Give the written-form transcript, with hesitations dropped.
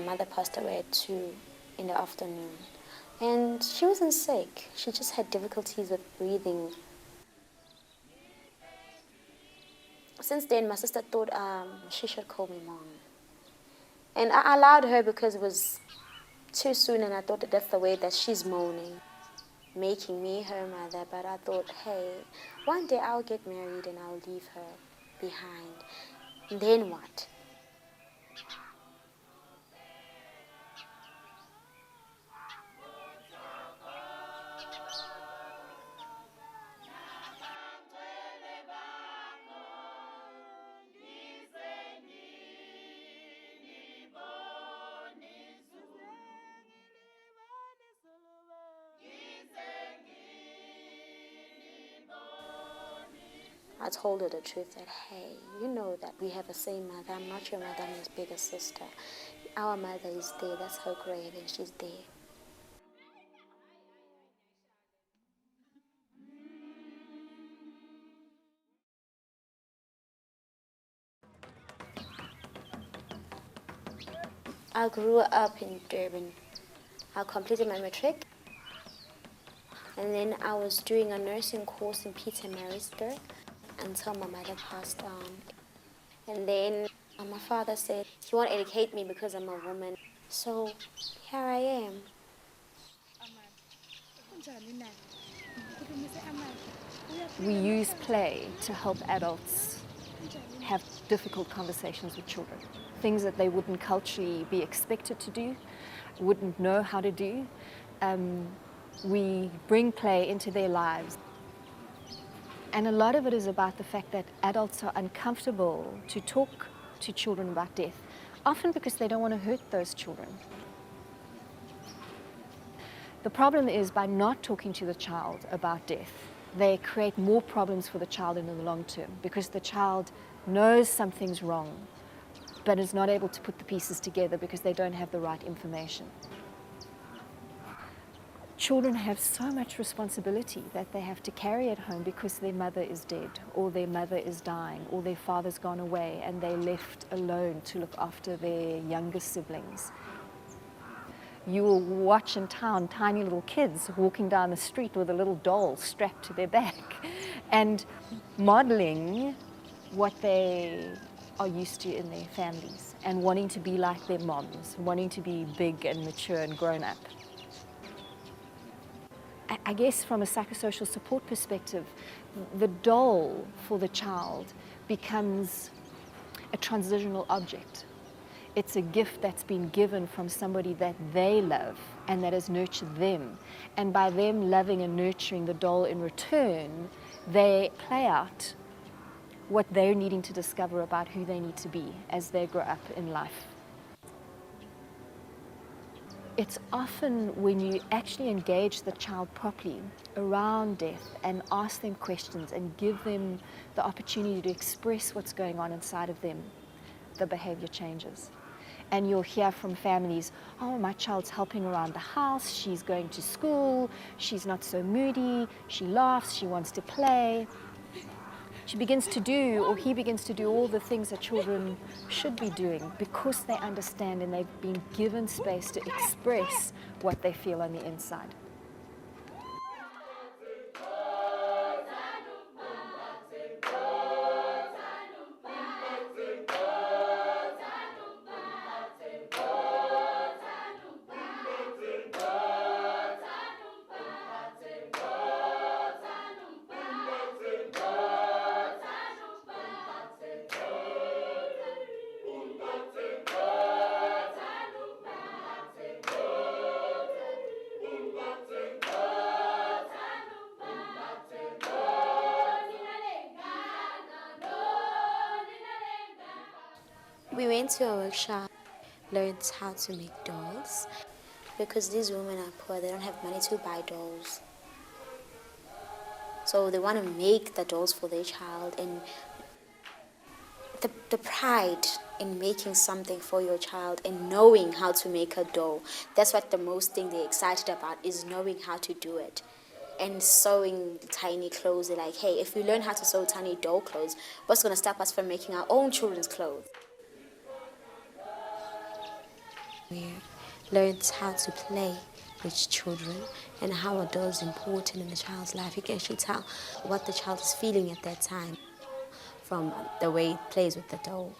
mother passed away at 2 in the afternoon. And she wasn't sick. She just had difficulties with breathing. Since then, my sister thought she should call me mom. And I allowed her because it was too soon, and I thought that's the way that she's moaning, making me her mother. But I thought, hey, one day I'll get married and I'll leave her behind. And then what? I told her the truth that, hey, you know that we have the same mother. I'm not your mother, I'm his bigger sister. Our mother is there, that's her grave, and she's there. I grew up in Durban. I completed my matric, and then I was doing a nursing course in Pietermaritzburg until my mother passed on. And then my father said he won't educate me because I'm a woman. So here I am. We use play to help adults have difficult conversations with children. Things that they wouldn't culturally be expected to do, wouldn't know how to do. We bring play into their lives. And a lot of it is about the fact that adults are uncomfortable to talk to children about death, often because they don't want to hurt those children. The problem is by not talking to the child about death, they create more problems for the child in the long term because the child knows something's wrong, but is not able to put the pieces together because they don't have the right information. Children have so much responsibility that they have to carry at home because their mother is dead, or their mother is dying, or their father's gone away and they're left alone to look after their younger siblings. You will watch in town tiny little kids walking down the street with a little doll strapped to their back and modeling what they are used to in their families and wanting to be like their moms, wanting to be big and mature and grown up. I guess from a psychosocial support perspective, the doll for the child becomes a transitional object. It's a gift that's been given from somebody that they love and that has nurtured them. And by them loving and nurturing the doll in return, they play out what they're needing to discover about who they need to be as they grow up in life. It's often when you actually engage the child properly around death and ask them questions and give them the opportunity to express what's going on inside of them, the behavior changes. And you'll hear from families, oh, my child's helping around the house, she's going to school, she's not so moody, she laughs, she wants to play. She begins to do, or he begins to do all the things that children should be doing because they understand and they've been given space to express what they feel on the inside. We went to a workshop, learned how to make dolls, because these women are poor, they don't have money to buy dolls. So they want to make the dolls for their child, and the pride in making something for your child and knowing how to make a doll, that's what the most thing they're excited about, is knowing how to do it. And sewing tiny clothes, they're like, hey, if we learn how to sew tiny doll clothes, what's going to stop us from making our own children's clothes? We learned how to play with children and how a doll is important in the child's life. You can actually tell what the child is feeling at that time from the way it plays with the doll.